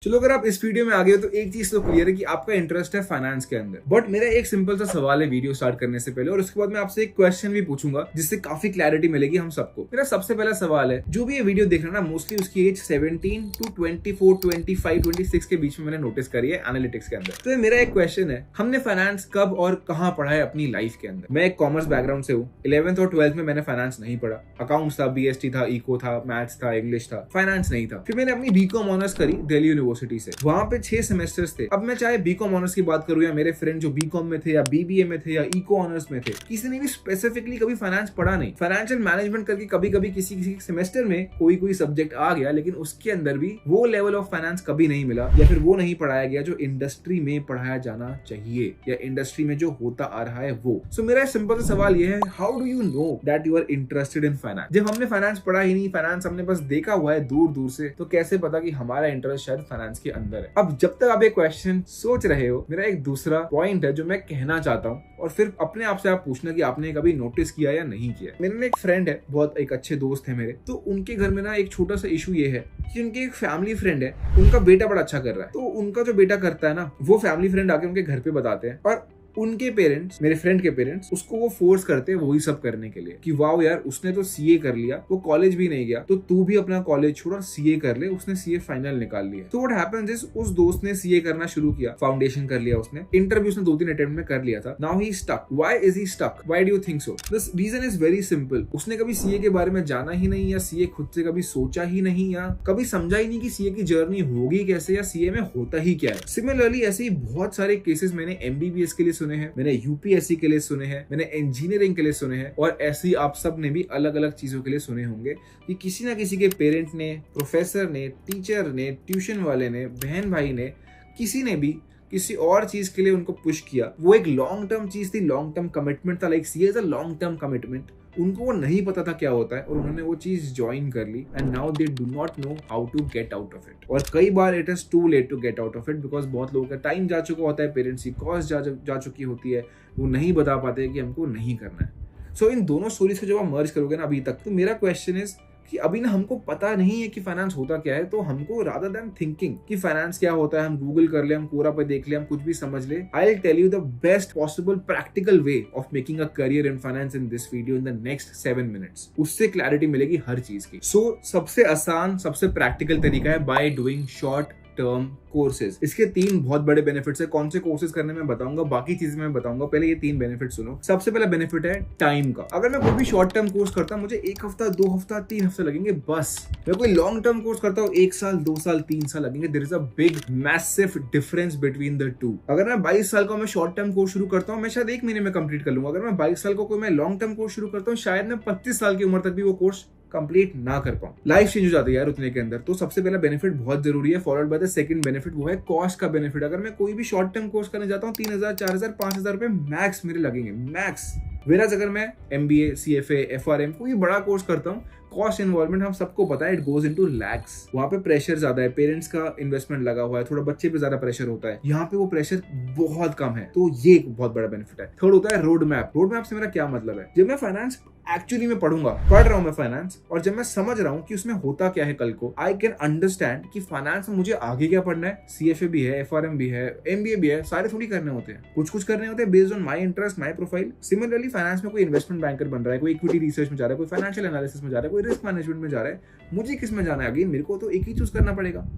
चलो अगर आप इस वीडियो में आ गए हो तो एक चीज तो क्लियर है कि आपका इंटरेस्ट है फाइनेंस के अंदर। बट मेरा एक सिंपल सा सवाल है वीडियो स्टार्ट करने से पहले, और उसके बाद मैं आपसे एक क्वेश्चन भी पूछूंगा जिससे काफी क्लैरिटी मिलेगी हम सबको। मेरा सबसे पहला सवाल है, जो भी ये वीडियो देख रहा है ना, मोस्टली उसकी एज 17 टू 24, 25, 26 के बीच में मैंने नोटिस करी है एनालिटिक्स के अंदर। तो मेरा एक क्वेश्चन है, हमने फाइनेंस कब और कहाँ पढ़ा है अपनी लाइफ के अंदर? मैं एक कॉमर्स बैकग्राउंड से हूँ। 11th और 12th में मैंने फाइनेंस नहीं पढ़ा। अकाउंट्स था, बीएसटी था, इको था, मैथ्स था, इंग्लिश था, फाइनेंस नहीं था। फिर मैंने अपनी बीकॉम ऑनर्स करी दिल्ली यूनिवर्सिटी से। वहां पे 6 सेमेस्टर्स थे। अब मैं चाहे बीकॉम ऑनर्स की बात करूं या मेरे फ्रेंड जो बीकॉम में थे या बीबीए में थे या इको ऑनर्स में थे, किसी ने भी स्पेसिफिकली कभी फाइनेंस पढ़ा नहीं। फाइनेंशियल मैनेजमेंट करके कभी कभी किसी सेमेस्टर में कोई सब्जेक्ट आ गया, लेकिन उसके अंदर भी वो लेवल ऑफ फाइनेंस कभी नहीं मिला, या फिर वो नहीं पढ़ाया गया जो इंडस्ट्री में पढ़ाया जाना चाहिए या इंडस्ट्री में जो होता आ रहा है वो। सो मेरा सिंपल सा सवाल ये है, how do you know that you are interested in finance? जब हमने फाइनेंस पढ़ा ही नहीं, फाइनेंस हमने बस देखा हुआ है दूर दूर से, तो कैसे पता कि हमारा इंटरेस्ट शायद फाइनेंस के अंदर है? अब जब तक आप एक क्वेश्चन सोच रहे हो, मेरा एक दूसरा पॉइंट है जो मैं कहना चाहता हूँ, और फिर अपने आप से आप पूछना कि आपने कभी नोटिस किया या नहीं किया। मेरे एक फ्रेंड है, बहुत एक अच्छे दोस्त है मेरे, तो उनके घर में ना एक छोटा सा इशू ये है कि उनके एक फैमिली फ्रेंड है, उनका बेटा बड़ा अच्छा कर रहा है। तो उनका जो बेटा करता है ना, वो फैमिली फ्रेंड आके उनके घर पे बताते हैं, और उनके पेरेंट्स, मेरे फ्रेंड के पेरेंट्स, उसको वो फोर्स करते हैं वही सब करने के लिए कि वाओ यार, उसने तो सीए कर लिया, वो कॉलेज भी नहीं गया, तो तू भी अपना कॉलेज छोड़ और सीए कर ले। उसने सीए फाइनल निकाल लिया। तो व्हाट हैपेंस इज, उस दोस्त ने सीए करना शुरू किया, फाउंडेशन कर लिया, उसने इंटरव्यू उसने 2-3 अटेम्प्ट में कर लिया था। Now he stuck. Why is he stuck? Why do you think so? The reason is very simple. उसने कभी सीए के बारे में जाना ही नहीं, या सीए खुद से कभी सोचा ही नहीं, या कभी समझा ही नहीं कि सीए की जर्नी होगी कैसे, या सीए में होता ही क्या है। सिमिलरली ऐसे ही बहुत सारे केसेस मैंने एमबीबीएस के लिए सुने हैं, मैंने यूपीएससी के लिए सुने हैं, मैंने इंजीनियरिंग के लिए सुने हैं, और ऐसे ही आप सब ने भी अलग अलग चीजों के लिए सुने होंगे कि किसी ना किसी के पेरेंट ने, प्रोफेसर ने, टीचर ने, ट्यूशन वाले ने, बहन भाई ने, किसी ने भी किसी और चीज के लिए उनको पुश किया। वो एक लॉन्ग टर्म चीज थी, लॉन्ग टर्म कमिटमेंट था, like CA is a long term commitment. उनको वो नहीं पता था क्या होता है, और उन्होंने वो चीज ज्वाइन कर ली, and now they do not know how to get out of it. और कई बार it is too late to get out of it, because बहुत लोगों का टाइम जा चुका होता है, पेरेंट्स की कॉस्ट जा चुकी होती है, वो नहीं बता पाते कि हमको नहीं करना है। सो इन दोनों स्टोरीज को जब आप मर्ज करोगे ना अभी तक, तो मेरा क्वेश्चन इज कि अभी ना हमको पता नहीं है कि फाइनेंस होता क्या है, तो हमको रादर देन थिंकिंग कि फाइनेंस क्या होता है, हम गूगल कर ले, हम कोरा पे देख ले, हम कुछ भी समझ ले, I will tell you the best possible practical way of making a career in finance in this video in the next 7 minutes. उससे क्लैरिटी मिलेगी हर चीज की। सो सबसे आसान, सबसे प्रैक्टिकल तरीका है by doing short term courses. इसके 3 बहुत बड़े बेनिफिट्स है। कौन से कोर्सेज करने में बताऊंगा, बाकी चीजें मैं बताऊंगा, पहले ये 3 बेनिफिट सुनो। सबसे पहला बेनिफिट है टाइम का। अगर मैं कोई भी शॉर्ट टर्म कोर्स करता हूं, मुझे 1 हफ्ता, 2 हफ्ता, 3 हफ्ते लगेंगे बस। मैं कोई लॉन्ग टर्म कोर्स करता हूं, 1 साल, 2 साल, 3 साल लगेंगे। There is a big massive difference between the two. अगर मैं 22 साल का मैं शॉर्ट टर्म कोर्स शुरू करता हूं, मैं शायद 1 महीने में कंप्लीट कर लूंगा। अगर मैं 22 साल का कोई मैं लॉन्ग टर्म कोर्स शुरू करता हूं, शायद मैं 25 साल की उम्र तक भी वो कोर्स कंप्लीट ना कर पाऊं। लाइफ चेंज हो जाती है यार उतने के अंदर। तो सबसे पहला बेनिफिट बहुत जरूरी है, followed by the second benefit, वो है कॉस्ट का बेनिफिट। अगर मैं कोई भी शॉर्ट टर्म कोर्स करने जाता हूँ, 3000, 4000, 5000 रुपए मैक्स मेरे लगेंगे, मैक्स। वेराज अगर मैं एमबीए, सीएफए, एफआरएम कोई बड़ा कोर्स करता हूँ, कॉस्ट इन्वॉल्वमेंट हम सबको पता है, इट गोज इनटू लैक्स। वहां पे प्रेशर ज्यादा है, पेरेंट्स का इन्वेस्टमेंट लगा हुआ है, थोड़ा बच्चे पे ज्यादा प्रेशर होता है। यहाँ पे वो प्रेशर बहुत कम है, तो ये एक बहुत बड़ा बेनिफिट है। थर्ड होता है रोड मैप। रोड मैप से मेरा क्या मतलब है, जब मैं फाइनेंस एक्चुअली में पढ़ रहा हूँ मैं फाइनेंस, और जब मैं समझ रहा हूँ कि उसमें होता क्या है कल को, आई कैन अंडरस्टैंड कि फाइनेंस में मुझे आगे क्या पढ़ना है। सीएफए भी है, एफआरएम भी है, एमबीए भी है, सारे थोड़ी करने होते हैं, कुछ करने होते हैं based on my interest, my profile. Similarly finance में कोई इन्वेस्टमेंट बैंकर बन रहा है, कोई इक्विटी रिसर्च में जा रहा है, कोई फाइनेंशियल एनालिसिस में जा रहा है, कोई रिस्क मैनेजमेंट में जा रहा है, मुझे किस में जाना है? अगेन मेरे को तो एक ही चूज करना पड़ेगा।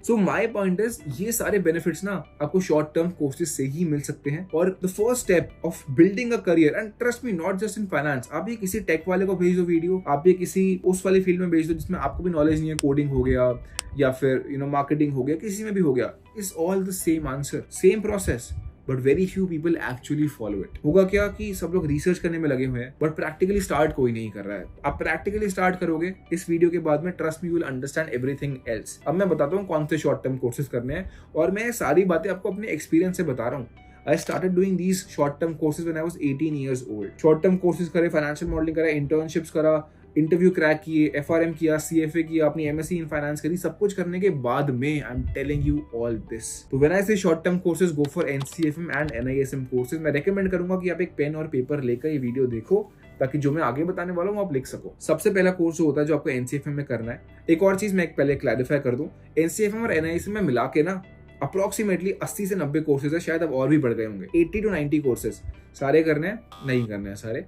सो माई पॉइंट इज, ये सारे बेनिफिट्स ना आपको शॉर्ट टर्म कोर्सेज से ही मिल सकते हैं। और the first step of building a career, and trust me, not just in finance, आप ये किसी टेक वाले को भेज दो वीडियो, आप ये किसी उस वाली फील्ड में भेज दो जिसमें आपको भी नॉलेज नहीं है, कोडिंग हो गया या फिर मार्केटिंग हो गया, किसी में भी हो गया, it's all the same answer, same process, but very few people actually follow it. होगा क्या कि सब लोग रिसर्च करने में लगे हुए हैं, बट प्रैक्टिकली स्टार्ट कोई नहीं कर रहा है। आप प्रैक्टिकली स्टार्ट करोगे इस वीडियो के बाद में, trust me, you will understand everything else. अब मैं बताता हूँ कौन से शॉर्ट टर्म कोर्सेज करने हैं, और मैं सारी बातें आपको अपने एक्सपीरियंस से बता रहा हूँ। I started doing these short-term courses when I was 18 years old. Short-term courses करे, फाइनेंशियल मॉडलिंग करा, इंटर्नशिप्स करा, इंटरव्यू क्रैक किए, एफआरएम किया, सीएफए किया, अपनी एमएससी इन फाइनेंस करी, सब कुछ करने के बाद में I am telling you all this. तो when I say short term courses, go for NCFM and NISM courses. मैं रेकमेंड करूंगा कि आप एक पेन और पेपर लेकर ये वीडियो देखो, ताकि जो मैं आगे बताने वाला हूँ आप लिख सको। सबसे पहला कोर्स जो होता है जो आपको एनसीएफएम में करना है, एक और चीज मैं पहले क्लैरिफाई कर दूं, एनसीएफएम और एनआईएसएम में मिला के ना अप्रोक्सीमेटली 80 से 90 कोर्सेज है, शायद अब और भी बढ़ गए होंगे। 80 to 90 कोर्सेज सारे करने हैं, नहीं करने हैं सारे,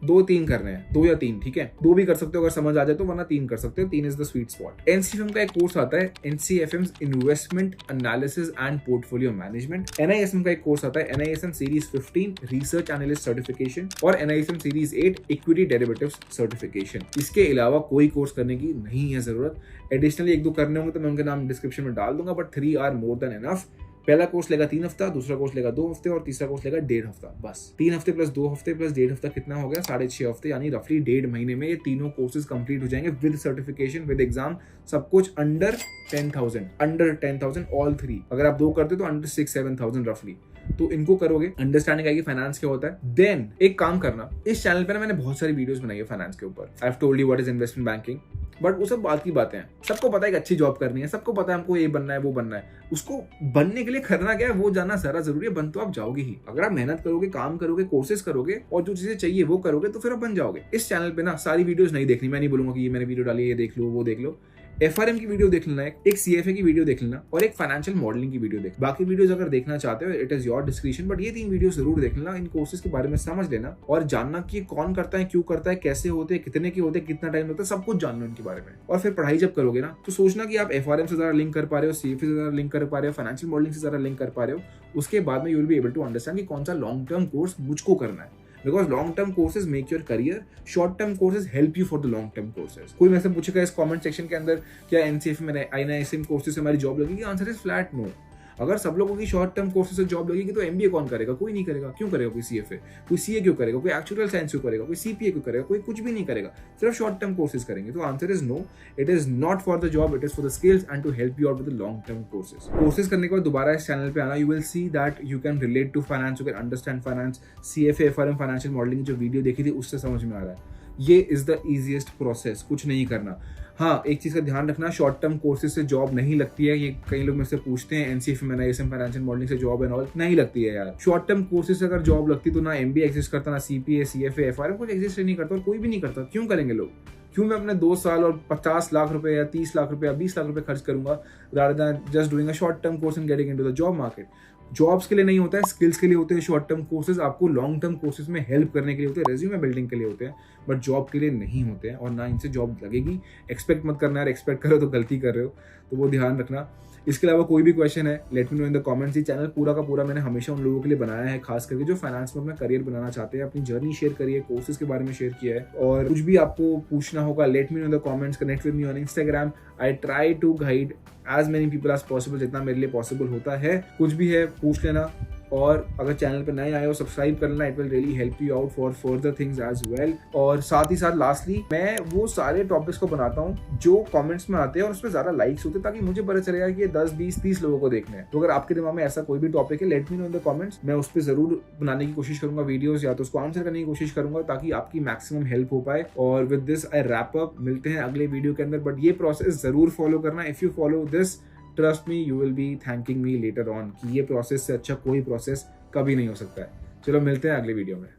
दो तीन करने हैं, 2 या 3, ठीक है, 2 भी कर सकते हो अगर समझ आ जाए तो, वरना 3 कर सकते हो, 3 is the sweet spot. NCFM का एक कोर्स आता है NCFM investment analysis and portfolio management. NISM का एक कोर्स आता है NISM series 15 research analyst certification और NISM series 8 equity derivatives certification. इसके अलावा कोई कोर्स करने की नहीं है जरूरत। एडिशनली 1-2 करने होंगे तो मैं उनके नाम डिस्क्रिप्शन में डाल दूंगा, but 3 are more than enough. पहला कोर्स लेगा 3 हफ्ता, दूसरा कोर्स लेगा 2 हफ्ते और तीसरा कोर्स लेगा 1.5 हफ्ता। बस 3 हफ्ते प्लस 2 हफ्ते प्लस 1.5 हफ्ता कितना हो गया? 6.5 हफ्ते, यानी रफली 1.5 महीने में ये तीनों कोर्सेज कंप्लीट हो जाएंगे विद सर्टिफिकेशन, विद एग्जाम, सब कुछ अंडर 10,000 ऑल 3। अगर आप 2 करते तो अंडर 6-7,000 रफली। तो इनको करोगे, अंडरस्टैंडिंग आएगी फाइनेंस क्या होता है। देन एक काम करना, इस चैनल पे ना मैंने बहुत सारी वीडियोस बनाई है फाइनेंस के ऊपर। I have told you what is investment banking, but वो सब बात की बातें हैं। सबको पता है कि अच्छी जॉब करनी है, सबको पता है हमको ये बनना है वो बनना है। उसको बनने के लिए करना क्या है वो जानना जरा जरूरी है। बन तो आप जाओगे ही, अगर आप मेहनत करोगे, काम करोगे, कोर्सेज करोगे और जो चीजें चाहिए वो करोगे तो फिर आप बन जाओगे। इस चैनल पे ना सारी वीडियोस नहीं देखनी, मैं नहीं बोलूंगा कि ये मैंने वीडियो डाली है, ये देख लो वो देख लो। एफआरएम की वीडियो देख लेना, एक सीएफए की वीडियो देख लेना और एक फाइनेंशियल मॉडलिंग की वीडियो देख। बाकी वीडियोस अगर देखना चाहते हो it is your description, but ये 3 वीडियो जरूर देख लेना। इन कोर्सेज के बारे में समझ लेना और जानना कि कौन करता है, क्यों करता है, कैसे होते हैं, कितने के होते हैं, कितना टाइम लगता है, सब कुछ जानना इनके बारे में। और फिर पढ़ाई जब करोगे ना तो सोचना कि आप एफआरएम से ज्यादा लिंक कर पा रहे हो, सीएफए से ज्यादा लिंक कर पा रहे हो, फाइनेंशियल मॉडलिंग से ज्यादा लिंक कर पा रहे हो। उसके बाद में you will be able to understand कि कौन सा लॉन्ग टर्म कोर्स मुझको करना है। Because long term courses make your career, short term courses help you for the long term courses. कोई मेरे से पूछेगा इस कमेंट सेक्शन के अंदर क्या एनसीएफ में एनआईएसएम कोर्सेज से हमारी जॉब लगेगी? Answer is flat no. अगर सब लोगों की शॉर्ट टर्म कोर्सेज से जॉब लगेगी तो एमबीए कौन करेगा? कोई नहीं करेगा। क्यों करेगा कोई सीएफए? कोई सीए क्यों करेगा? कोई एक्चुअल साइंस क्यों करेगा? कोई सीपीए क्यों करेगा? कोई कुछ भी नहीं करेगा, सिर्फ शॉर्ट टर्म कोर्सेज करेंगे। तो answer is no, it is not for the job, it is for the skills and to help you out with the long term courses. Courses करने के बाद दोबारा इस चैनल पे आना, you will see that you can relate to finance, you can understand finance. CFA, FRM, financial modelling जो video देखी थी उससे समझ में आ रहा है। ये इज द इजीएस्ट प्रोसेस, कुछ नहीं करना। हाँ, एक चीज का ध्यान रखना, शॉर्ट टर्म कोर्सेज से जॉब नहीं लगती है। ये कई लोग मेरे से पूछते हैं एनसीएफएम, एनआईएसएम, फाइनेंशियल मॉडलिंग से जॉब एंड ऑल, नहीं लगती है यार। शॉर्ट टर्म कोर्सेज से अगर जॉब लगती तो ना एमबीए एग्जिस्ट करता, ना सीपीए, सीएफए, एफआरएम कुछ एग्जिस्ट नहीं करता और कोई भी नहीं करता। क्यों करेंगे लोग? क्यों मैं अपने 2 साल और 50 लाख रुपए या 30 लाख रुपए या 20 लाख रुपए खर्च करूंगा rather than just doing a short term course and getting into the job market? Jobs के लिए नहीं होता है, स्किल्स के लिए होते हैं शॉर्ट टर्म कोर्सेज। आपको लॉन्ग टर्म कोर्सेज में हेल्प करने के लिए होते हैं, रेज्यूमे बिल्डिंग के लिए होते हैं, बट जॉब के लिए नहीं होते हैं और ना इनसे जॉब लगेगी। एक्सपेक्ट मत करना यार, एक्सपेक्ट करो तो गलती कर रहे हो, तो वो ध्यान रखना। इसके अलावा कोई भी क्वेश्चन है late me know in the comments. ये चैनल पूरा का पूरा मैंने हमेशा उन लोगों के लिए बनाया है, खास करके जो फाइनेंस में अपना करियर बनाना चाहते हैं। अपनी जर्नी शेयर करिए, कोर्सेज के बारे में शेयर किया है, और कुछ भी आपको पूछना होगा let me know in the comments. Connect with me on Instagram, I try to guide as many people as possible, जितना मेरे लिए पॉसिबल होता है। कुछ भी है पूछ लेना, और अगर चैनल पर नए आए हो सब्सक्राइब कर लेना, it will really help you out for further things as well. और साथ ही साथ लास्टली मैं वो सारे टॉपिक्स को बनाता हूँ जो कमेंट्स में आते हैं और उस पर ज्यादा लाइक्स होते हैं, ताकि मुझे पता चलेगा कि ये 10, 20, 30 लोगों को देखने हैं। तो अगर आपके दिमाग में ऐसा कोई भी टॉपिक है late me know in the comments, मैं उस पर जरूर बनाने की कोशिश करूंगा वीडियोस, या तो उसको आंसर करने की कोशिश करूंगा ताकि आपकी मैक्सिमम हेल्प हो पाए। और with this I wrap up, मिलते हैं अगले वीडियो के अंदर। बट ये प्रोसेस जरूर फॉलो करना। If you follow this, trust me, you will B thanking me later on कि ये प्रोसेस से अच्छा कोई प्रोसेस कभी नहीं हो सकता है। चलो मिलते हैं अगले वीडियो में।